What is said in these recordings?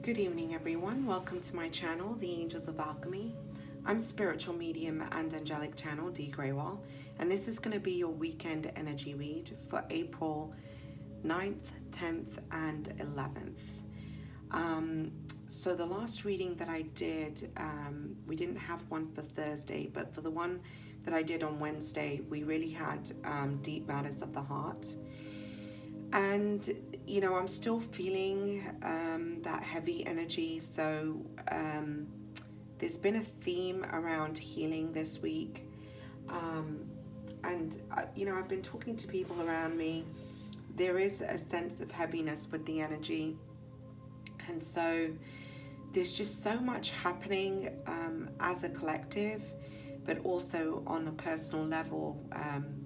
Good evening, everyone. Welcome to my channel, the Angels of Alchemy. I'm spiritual medium and angelic channel, Dee Grewal, and this is going to be your weekend energy read for April 9th, 10th, and 11th. So the last reading that I did, we didn't have one for Thursday, but for the one that I did on Wednesday, we really had deep matters of the heart. And, you know, I'm still feeling that heavy energy. So there's been a theme around healing this week. You know, I've been talking to people around me. There is a sense of heaviness with the energy. And so there's just so much happening as a collective, but also on a personal level.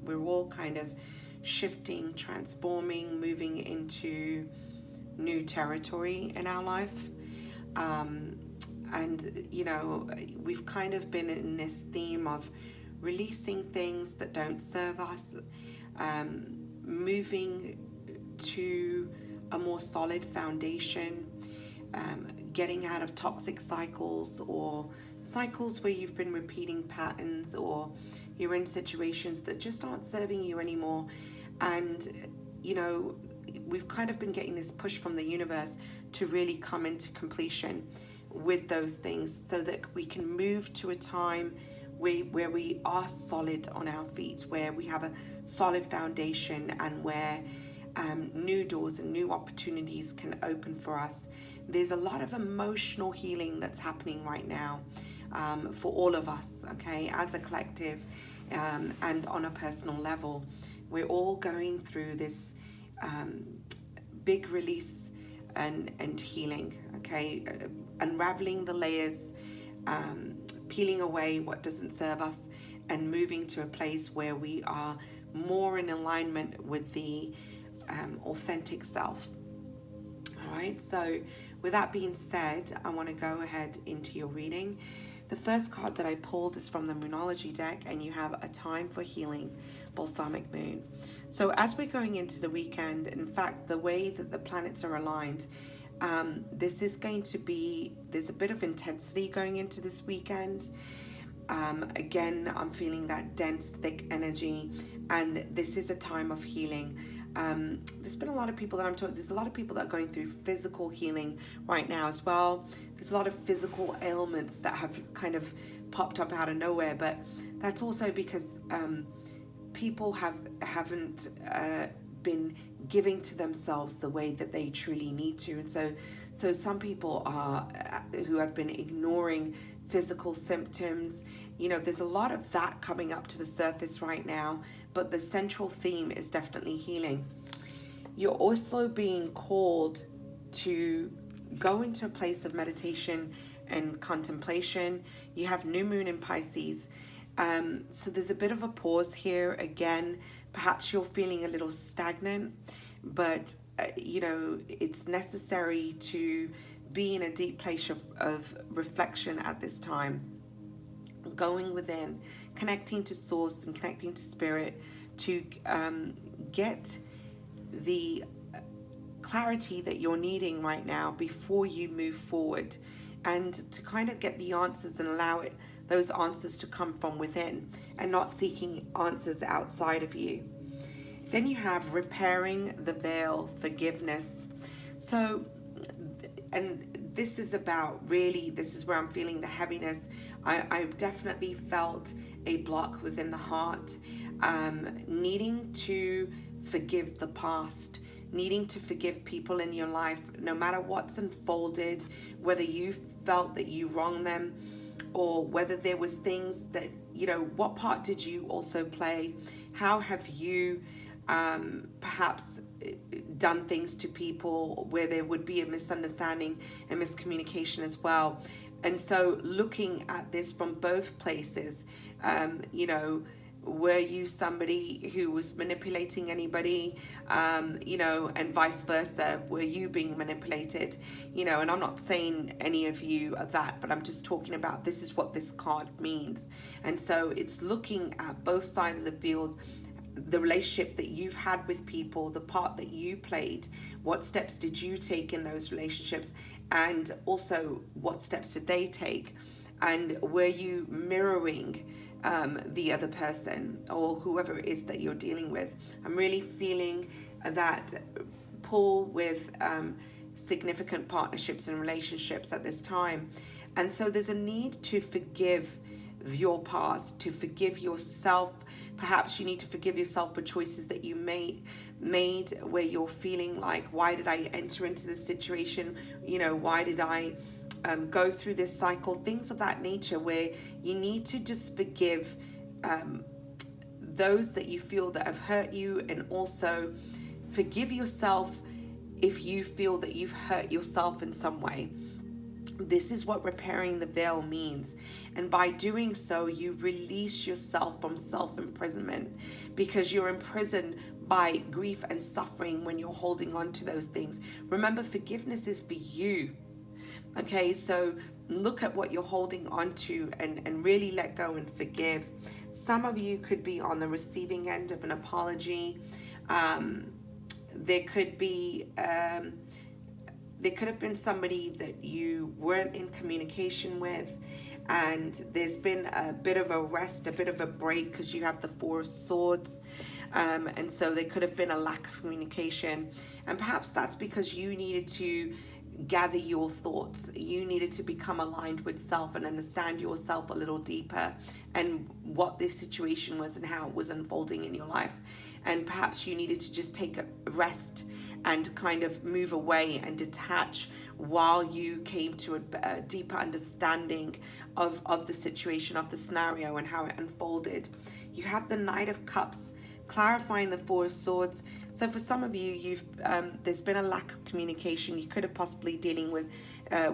We're all kind of shifting, transforming, moving into new territory in our life. And, you know, we've kind of been in this theme of releasing things that don't serve us, moving to a more solid foundation, getting out of toxic cycles or cycles where you've been repeating patterns or you're in situations that just aren't serving you anymore. And, you know, we've kind of been getting this push from the universe to really come into completion with those things so that we can move to a time where we are solid on our feet, where we have a solid foundation, and where new doors and new opportunities can open for us. There's a lot of emotional healing that's happening right now for all of us, okay, as a collective and on a personal level. We're all going through this big release and healing, okay, unraveling the layers, peeling away what doesn't serve us, and moving to a place where we are more in alignment with the authentic self. All right, so with that being said, I want to go ahead into your reading. The first card that I pulled is from the Moonology deck, and you have A Time for Healing, Balsamic Moon. So as we're going into the weekend, in fact, the way that the planets are aligned, this is going to be, there's a bit of intensity going into this weekend. Again, I'm feeling that dense, thick energy, and this is a time of healing. There's been a lot of people that I'm talking, there's a lot of people that are going through physical healing right now as well. There's a lot of physical ailments that have kind of popped up out of nowhere, but that's also because people haven't been giving to themselves the way that they truly need to. And so some people are who have been ignoring physical symptoms. You know, there's a lot of that coming up to the surface right now, but the central theme is definitely healing. You're also being called to go into a place of meditation and contemplation. You have new moon in Pisces. So there's a bit of a pause here. Again, perhaps you're feeling a little stagnant, but you know, it's necessary to be in a deep place of reflection at this time. Going within, connecting to source and connecting to spirit to get the clarity that you're needing right now before you move forward, and to kind of get the answers and allow those answers to come from within and not seeking answers outside of you. Then you have repairing the veil, forgiveness. So, and this is about really, this is where I'm feeling the heaviness. I've definitely felt a block within the heart, needing to forgive the past, needing to forgive people in your life, no matter what's unfolded, whether you felt that you wronged them, or whether there was things that, you know, what part did you also play? How have you perhaps done things to people where there would be a misunderstanding and miscommunication as well? And so looking at this from both places, you know, were you somebody who was manipulating anybody, you know, and vice versa? Were you being manipulated? You know, and I'm not saying any of you are that, but I'm just talking about this is what this card means. And so it's looking at both sides of the field the relationship that you've had with people, the part that you played, what steps did you take in those relationships, and also what steps did they take, and were you mirroring the other person or whoever it is that you're dealing with. I'm really feeling that pull with significant partnerships and relationships at this time. And so there's a need to forgive your past, to forgive yourself. Perhaps you need to forgive yourself for choices that you made where you're feeling like, why did I enter into this situation? Why did I go through this cycle? Things of that nature, where you need to just forgive those that you feel that have hurt you, and also forgive yourself if you feel that you've hurt yourself in some way. This is what repairing the veil means. And by doing so, you release yourself from self-imprisonment, because you're imprisoned by grief and suffering when you're holding on to those things. Remember, forgiveness is for you. Okay, so look at what you're holding on to and really let go and forgive. Some of you could be on the receiving end of an apology. There could have been somebody that you weren't in communication with, and there's been a bit of a rest, a bit of a break, because you have the Four of Swords. And so there could have been a lack of communication, and perhaps that's because you needed to gather your thoughts. You needed to become aligned with self and understand yourself a little deeper, and what this situation was and how it was unfolding in your life. And perhaps you needed to just take a rest and kind of move away and detach while you came to a deeper understanding of the situation, of the scenario, and how it unfolded. You have the Knight of Cups, clarifying the Four of Swords. So for some of you, there's been a lack of communication. You could have possibly dealing with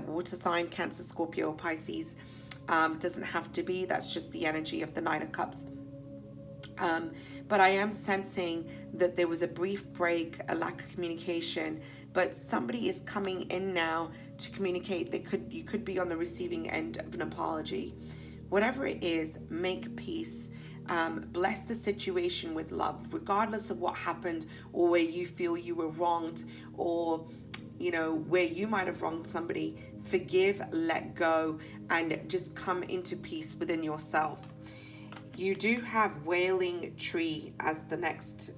water sign, Cancer, Scorpio, or Pisces. Doesn't have to be. That's just the energy of the Knight of Cups. But I am sensing that there was a brief break, a lack of communication, but somebody is coming in now to communicate. You could be on the receiving end of an apology. Whatever it is, make peace. Bless the situation with love, regardless of what happened, or where you feel you were wronged, or where you might have wronged somebody. Forgive, let go, and just come into peace within yourself. You do have Wailing Tree as the next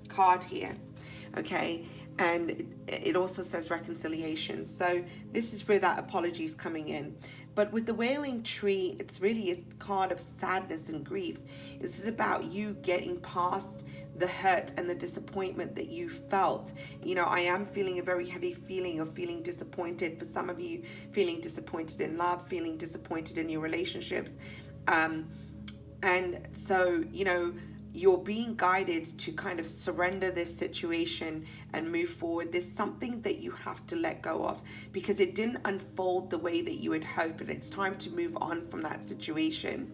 card here, okay? And it also says reconciliation. So this is where that apology is coming in. But with the Wailing Tree, it's really a card of sadness and grief. This is about you getting past the hurt and the disappointment that you felt. I am feeling a very heavy feeling of feeling disappointed. For some of you, feeling disappointed in love, feeling disappointed in your relationships. And so, you're being guided to kind of surrender this situation and move forward. There's something that you have to let go of because it didn't unfold the way that you had hoped, and it's time to move on from that situation.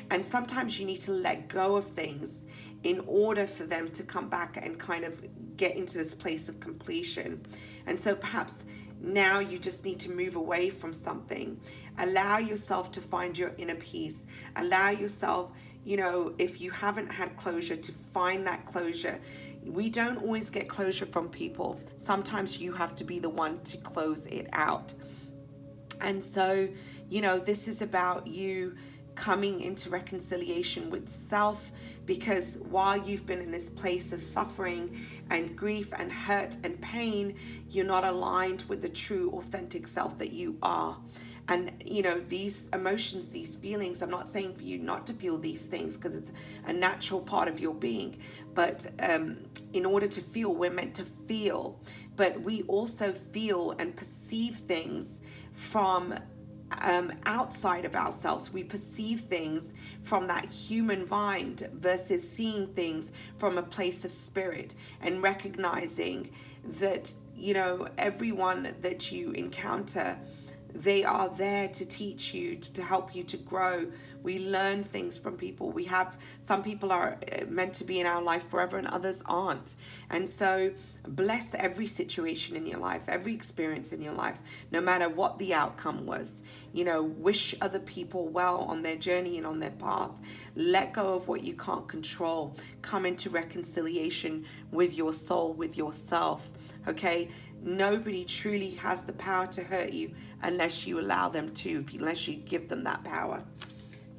And sometimes you need to let go of things in order for them to come back and kind of get into this place of completion. And so perhaps now you just need to move away from something. Allow yourself to find your inner peace. Allow yourself, if you haven't had closure, to find that closure. We don't always get closure from people. Sometimes you have to be the one to close it out. And so, this is about you coming into reconciliation with self, because while you've been in this place of suffering and grief and hurt and pain, you're not aligned with the true, authentic self that you are. And, these emotions, these feelings, I'm not saying for you not to feel these things, because it's a natural part of your being. But in order to feel, we're meant to feel. But we also feel and perceive things from outside of ourselves. We perceive things from that human mind versus seeing things from a place of spirit, and recognizing that, everyone that you encounter They are there to teach you, to help you to grow. We learn things from people. We have, some people are meant to be in our life forever and others aren't. And so bless every situation in your life, every experience in your life, no matter what the outcome was. You know, wish other people well on their journey and on their path. Let go of what you can't control. Come into reconciliation with your soul, with yourself. Okay? Nobody truly has the power to hurt you unless you allow them to, unless you give them that power.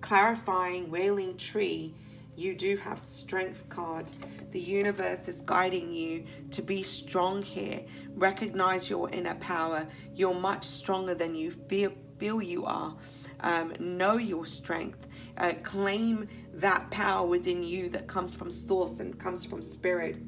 Clarifying wailing tree, you do have strength card. The universe is guiding you to be strong here. Recognize your inner power. You're much stronger than you feel you are. Know your strength. Claim that power within you that comes from source and comes from spirit.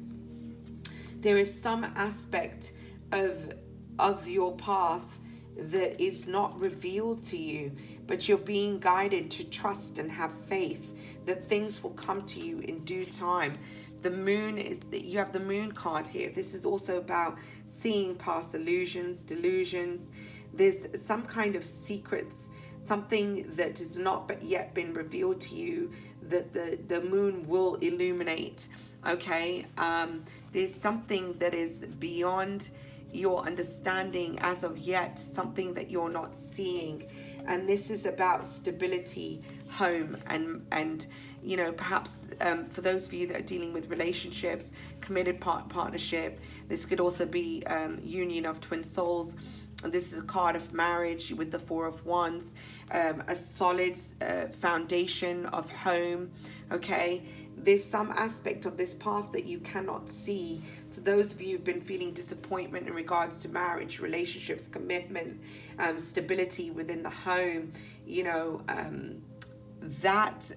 There is some aspect of your path that is not revealed to you, but you're being guided to trust and have faith that things will come to you in due time. The moon is that you have the moon card here. This is also about seeing past illusions, delusions. There's some kind of secrets, something that has not yet been revealed to you that the moon will illuminate. Okay, there's something that is beyond your understanding as of yet, something that you're not seeing, and this is about stability, home, and you know, perhaps for those of you that are dealing with relationships, committed partnership, this could also be union of twin souls. This is a card of marriage with the Four of Wands, a solid foundation of home. Okay, there's some aspect of this path that you cannot see. So those of you who've been feeling disappointment in regards to marriage, relationships, commitment, stability within the home, you know, that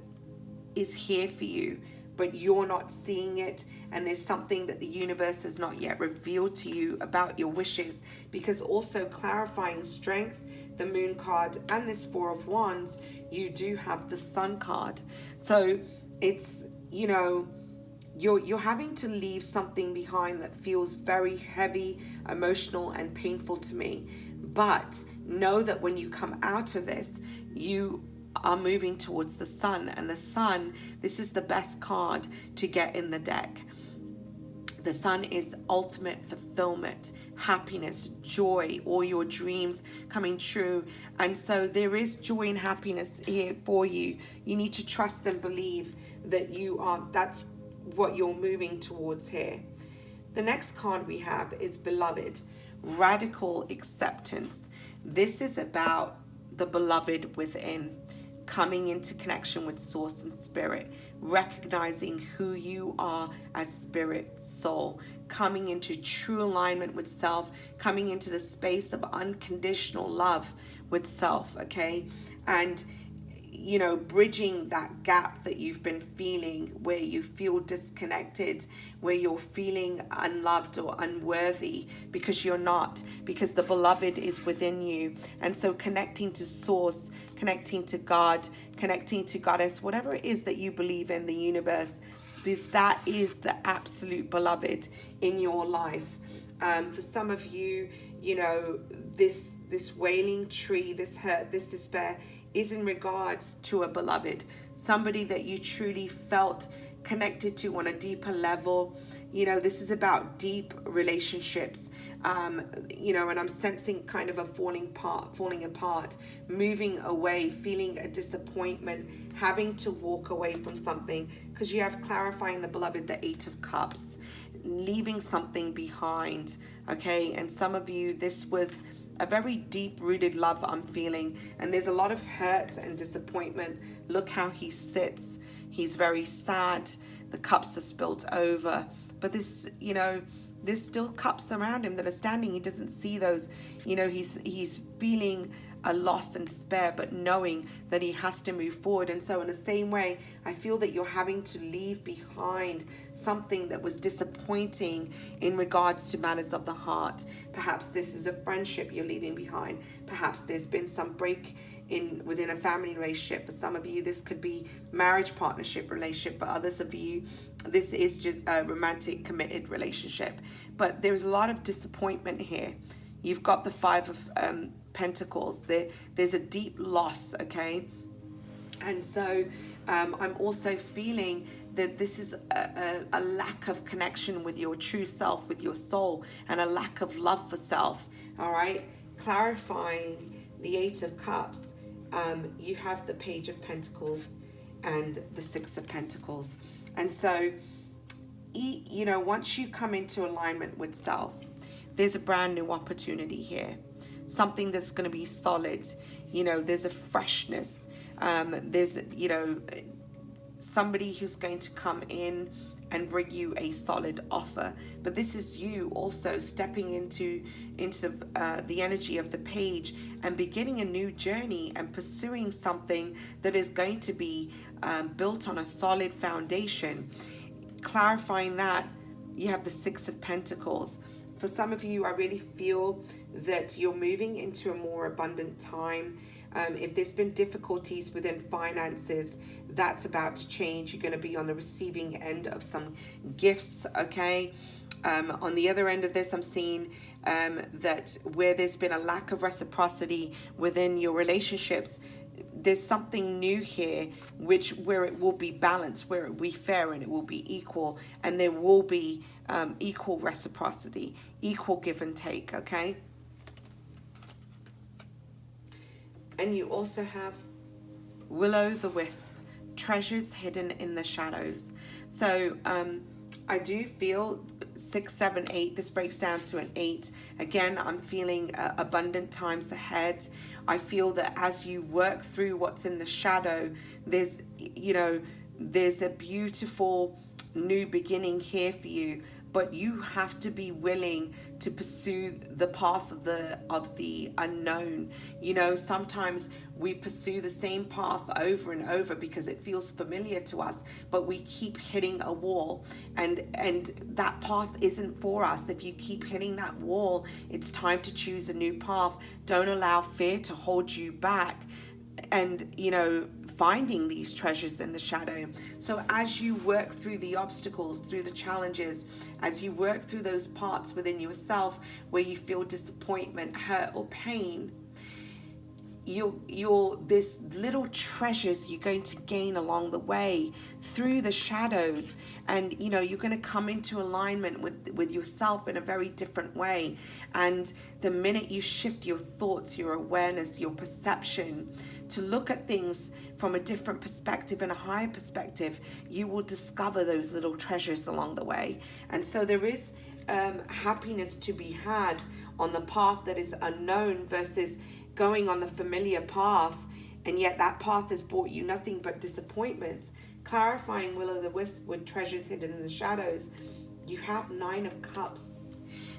is here for you, but you're not seeing it, and there's something that the universe has not yet revealed to you about your wishes. Because also clarifying strength, the moon card, and this Four of Wands, you do have the Sun card. So it's, you know, you're having to leave something behind that feels very heavy, emotional, and painful to me. But know that when you come out of this, you are moving towards the sun, and the sun, this is the best card to get in the deck. The sun is ultimate fulfillment, happiness, joy, all your dreams coming true. And so there is joy and happiness here for you. You need to trust and believe that you are, that's what you're moving towards here. The next card we have is Beloved, radical acceptance. This is about the beloved within, coming into connection with source and spirit, recognizing who you are as spirit, soul, coming into true alignment with self, coming into the space of unconditional love with self, okay? And, you know, bridging that gap that you've been feeling where you feel disconnected, where you're feeling unloved or unworthy, because you're not, because the beloved is within you. And so connecting to source, connecting to God, connecting to Goddess, whatever it is that you believe in, the universe, because that is the absolute beloved in your life. For some of you, you know, this wailing tree, this hurt, this despair is in regards to a beloved, somebody that you truly felt connected to on a deeper level. You know, this is about deep relationships, you know, and I'm sensing kind of a falling apart, moving away, feeling a disappointment, having to walk away from something, because you have clarifying the beloved, the Eight of Cups, leaving something behind, okay? And some of you, this was a very deep-rooted love I'm feeling, and there's a lot of hurt and disappointment. Look how he sits. He's very sad. The cups are spilt over. But this, you know, there's still cups around him that are standing. He doesn't see those. You know, he's feeling a loss and despair, but knowing that he has to move forward. And so in the same way, I feel that you're having to leave behind something that was disappointing in regards to matters of the heart. Perhaps this is a friendship you're leaving behind. Perhaps there's been some break within a family relationship. For some of you, this could be marriage partnership relationship. For others of you, this is just a romantic committed relationship. But there's a lot of disappointment here. You've got the Five of Pentacles. There's a deep loss, okay? And so I'm also feeling that this is a lack of connection with your true self, with your soul, and a lack of love for self, all right? Clarifying the Eight of Cups, you have the Page of Pentacles and the Six of Pentacles. And so, you know, once you come into alignment with self, there's a brand new opportunity here. Something that's going to be solid. You know, there's a freshness. There's, you know, somebody who's going to come in and bring you a solid offer. But this is you also stepping into the energy of the Page and beginning a new journey and pursuing something that is going to be built on a solid foundation. Clarifying that, you have the Six of Pentacles. For some of you, I really feel that you're moving into a more abundant time. If there's been difficulties within finances, that's about to change. You're going to be on the receiving end of some gifts, okay? On the other end of this, I'm seeing that where there's been a lack of reciprocity within your relationships, there's something new here where it will be balanced, where it will be fair and it will be equal, and there will be equal reciprocity, equal give and take, okay? And you also have Will-o'-the-wisp, treasures hidden in the shadows. So I do feel 6, 7, 8. This breaks down to an 8. Again, I'm feeling abundant times ahead. I feel that as you work through what's in the shadow, there's, you know, there's a beautiful new beginning here for you. But you have to be willing to pursue the path of the unknown. You know, sometimes we pursue the same path over and over because it feels familiar to us, but we keep hitting a wall, and that path isn't for us. If you keep hitting that wall, it's time to choose a new path. Don't allow fear to hold you back. And, you know, finding these treasures in the shadow. So as you work through the obstacles, through the challenges, as you work through those parts within yourself where you feel disappointment, hurt, or pain, this little treasures you're going to gain along the way through the shadows, and you know, you're going to come into alignment with yourself in a very different way. And the minute you shift your thoughts, your awareness, your perception to look at things from a different perspective and a higher perspective, you will discover those little treasures along the way. And so there is happiness to be had on the path that is unknown versus going on the familiar path, and yet that path has brought you nothing but disappointments. Clarifying Will-o'-the-wisp with treasures hidden in the shadows, you have 9 of Cups.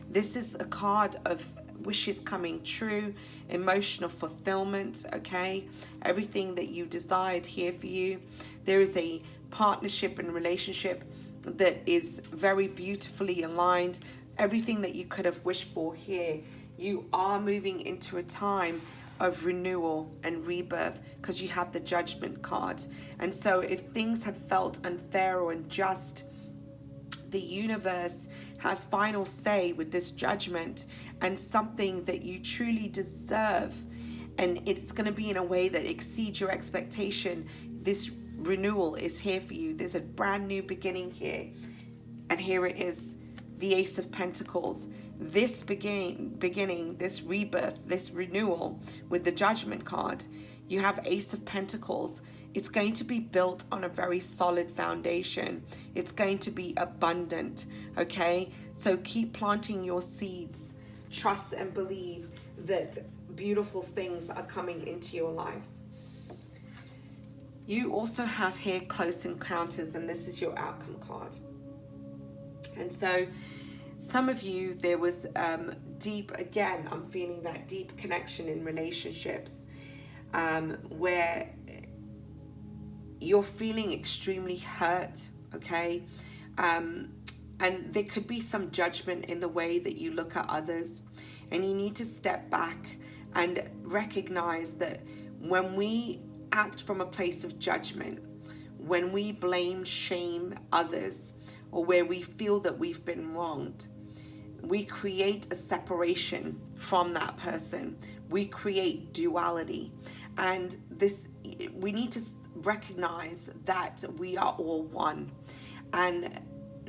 This is a card of wishes coming true, emotional fulfillment, okay? Everything that you desired here for you. There is a partnership and relationship that is very beautifully aligned. Everything that you could have wished for here. You are moving into a time of renewal and rebirth because you have the Judgment card. And so if things have felt unfair or unjust, the universe has final say with this judgment, and something that you truly deserve, and it's going to be in a way that exceeds your expectation. This renewal is here for you. There's a brand new beginning here, and here it is, the Ace of Pentacles. This beginning, this rebirth, this renewal with the Judgment card. You have Ace of Pentacles. It's going to be built on a very solid foundation. It's going to be abundant, okay? So keep planting your seeds. Trust and believe that beautiful things are coming into your life. You also have here Close Encounters, and this is your outcome card. And so some of you, there was deep, again, I'm feeling that deep connection in relationships where you're feeling extremely hurt, okay? And there could be some judgment in the way that you look at others. And you need to step back and recognize that when we act from a place of judgment, when we blame, shame others, or where we feel that we've been wronged, we create a separation from that person. We create duality. And this, we need to recognize that we are all one, and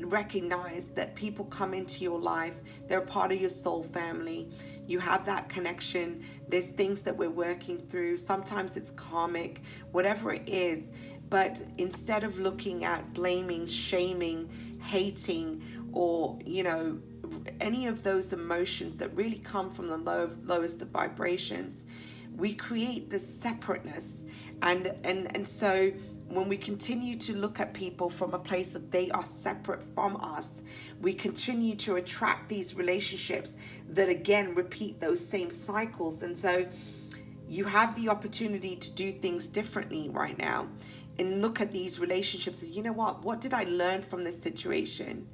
recognize that people come into your life, they're part of your soul family. You have that connection. There's things that we're working through. Sometimes it's karmic, whatever it is. But instead of looking at blaming, shaming, hating, or, you know, any of those emotions that really come from the lowest of vibrations, we create this separateness. And so when we continue to look at people from a place that they are separate from us, we continue to attract these relationships that again repeat those same cycles. And so you have the opportunity to do things differently right now and look at these relationships and, you know what did I learn from this situation?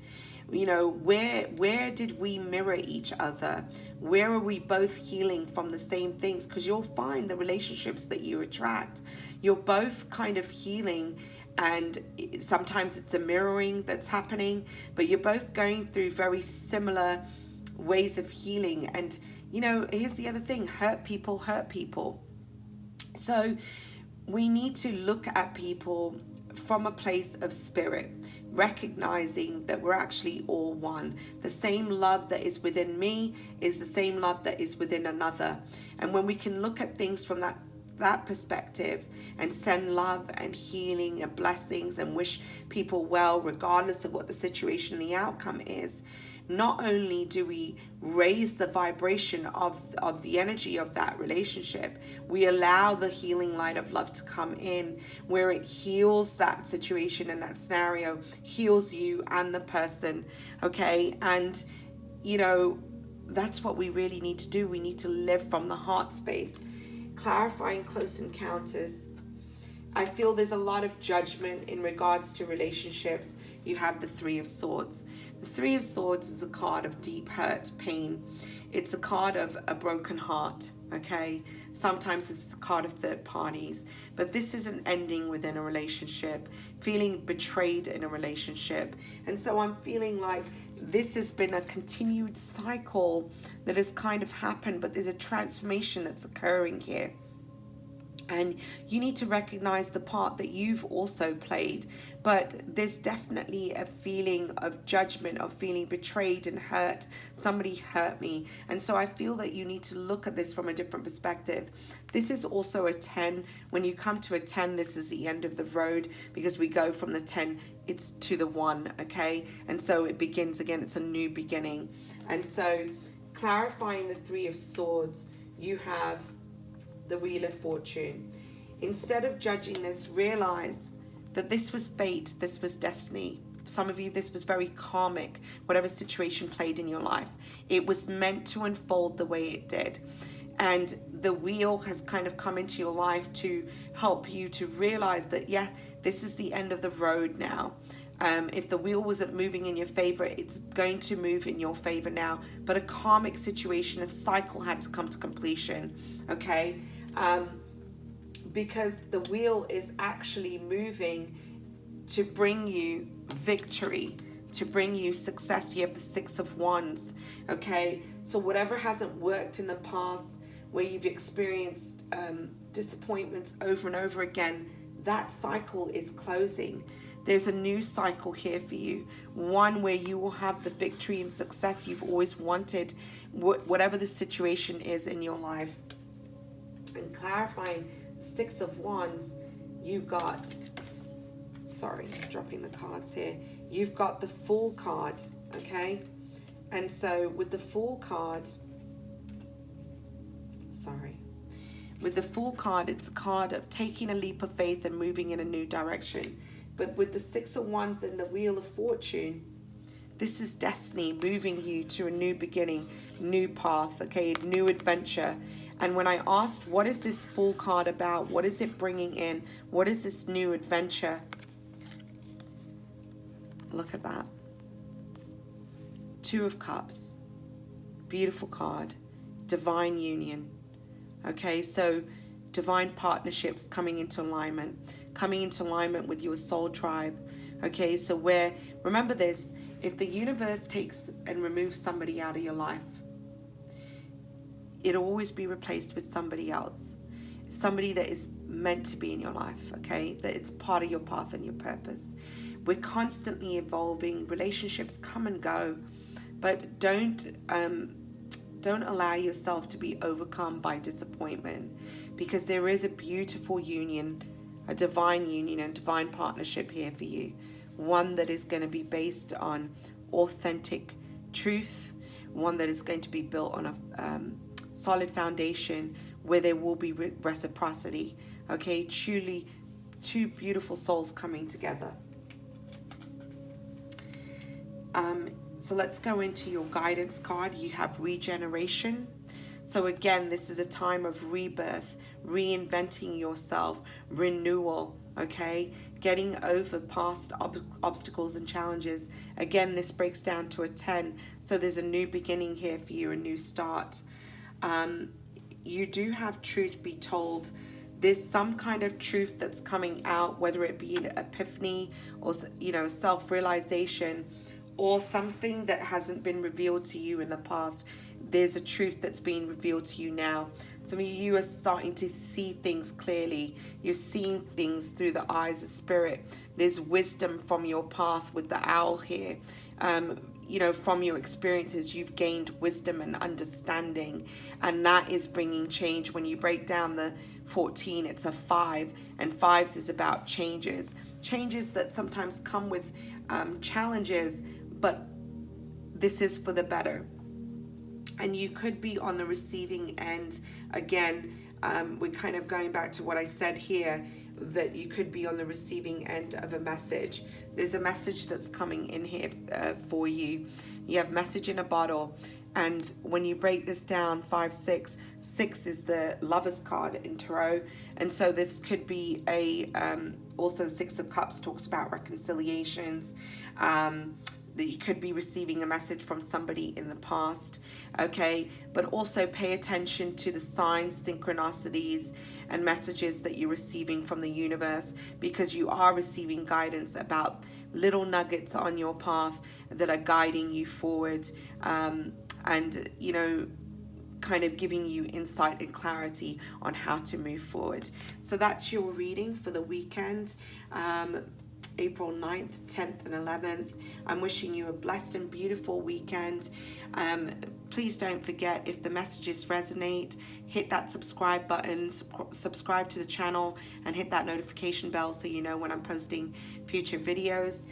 You know, where did we mirror each other? Where are we both healing from the same things? Because you'll find the relationships that you attract, you're both kind of healing, and sometimes it's a mirroring that's happening, but you're both going through very similar ways of healing. And, you know, here's the other thing, hurt people hurt people. So we need to look at people from a place of spirit, recognizing that we're actually all one. The same love that is within me is the same love that is within another. And when we can look at things from that perspective and send love and healing and blessings and wish people well, regardless of what the situation and the outcome is, not only do we raise the vibration of the energy of that relationship, we allow the healing light of love to come in, where it heals that situation and that scenario, heals you and the person, okay? And, you know, that's what we really need to do. We need to live from the heart space. Clarifying close encounters. I feel there's a lot of judgment in regards to relationships. You have the Three of Swords. The Three of Swords is a card of deep hurt, pain. It's a card of a broken heart, okay? Sometimes it's a card of third parties, but this is an ending within a relationship, feeling betrayed in a relationship. And so I'm feeling like this has been a continued cycle that has kind of happened, but there's a transformation that's occurring here. And you need to recognize the part that you've also played. But there's definitely a feeling of judgment, of feeling betrayed and hurt. Somebody hurt me. And so I feel that you need to look at this from a different perspective. This is also a 10. When you come to a 10, this is the end of the road, because we go from the 10, it's to the 1, okay? And so it begins again. It's a new beginning. And so clarifying the Three of Swords, you have the Wheel of Fortune. Instead of judging this, realize that this was fate, this was destiny. Some of you, this was very karmic, whatever situation played in your life. It was meant to unfold the way it did. And the wheel has kind of come into your life to help you to realize that, yeah, this is the end of the road now. If the wheel wasn't moving in your favor, it's going to move in your favor now. But a karmic situation, a cycle had to come to completion, okay? Because the wheel is actually moving to bring you victory, to bring you success. You have the Six of Wands, okay? So whatever hasn't worked in the past, where you've experienced disappointments over and over again, that cycle is closing. There's a new cycle here for you, one where you will have the victory and success you've always wanted, whatever the situation is in your life. And clarifying Six of Wands, you've got, sorry, dropping the cards here. You've got the Fool card, okay? And so with the Fool card, with the Fool card, it's a card of taking a leap of faith and moving in a new direction. But with the Six of Wands and the Wheel of Fortune, this is destiny moving you to a new beginning, new path, okay, new adventure. And when I asked, what is this Fool card about? What is it bringing in? What is this new adventure? Look at that. Two of Cups. Beautiful card. Divine union. Okay, so divine partnerships coming into alignment with your soul tribe, Okay, so remember this, if the universe takes and removes somebody out of your life, it'll always be replaced with somebody else. Somebody that is meant to be in your life, okay? That it's part of your path and your purpose. We're constantly evolving. Relationships come and go, but don't allow yourself to be overcome by disappointment, because there is a beautiful union, a divine union and divine partnership here for you. One that is going to be based on authentic truth, one that is going to be built on a solid foundation where there will be reciprocity. Okay, truly two beautiful souls coming together. So let's go into your guidance card. You have regeneration. So again, this is a time of rebirth, reinventing yourself, renewal, okay? Getting over past obstacles and challenges. Again, this breaks down to a 10. So there's a new beginning here for you, a new start. You do have truth be told. There's some kind of truth that's coming out, whether it be an epiphany or, self-realization, or something that hasn't been revealed to you in the past. There's a truth that's being revealed to you now. Some of you are starting to see things clearly. You're seeing things through the eyes of spirit. There's wisdom from your path with the owl here. From your experiences, you've gained wisdom and understanding, and that is bringing change. When you break down the 14, it's a 5, and 5s is about changes that sometimes come with challenges, but this is for the better. And you could be on the receiving end. Again, we're kind of going back to what I said here, that you could be on the receiving end of a message. There's a message that's coming in here for you. You have message in a bottle. And when you break this down, 5, 6, 6 is the Lover's card in Tarot. And so this could be also 6 of Cups talks about reconciliations. That you could be receiving a message from somebody in the past, okay? But also pay attention to the signs, synchronicities, and messages that you're receiving from the universe, because you are receiving guidance about little nuggets on your path that are guiding you forward, and, kind of giving you insight and clarity on how to move forward. So that's your reading for the weekend. April 9th, 10th, and 11th. I'm wishing you a blessed and beautiful weekend. Please don't forget, if the messages resonate, hit that subscribe button, subscribe to the channel, and hit that notification bell so you know when I'm posting future videos.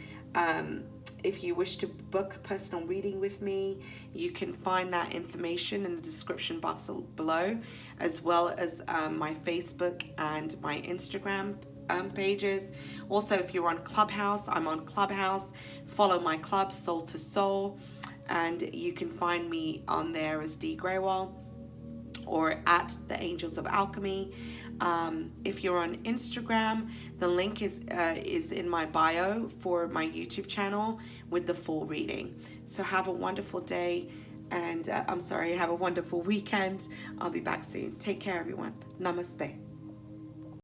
If you wish to book a personal reading with me, you can find that information in the description box below, as well as my Facebook and my Instagram pages. Also, if you're on Clubhouse, I'm on Clubhouse. Follow my club, Soul to Soul, and you can find me on there as Dee Grewal or at the Angels of Alchemy. If you're on Instagram, the link is in my bio for my YouTube channel with the full reading. So have a wonderful day, and have a wonderful weekend. I'll be back soon. Take care, everyone. Namaste.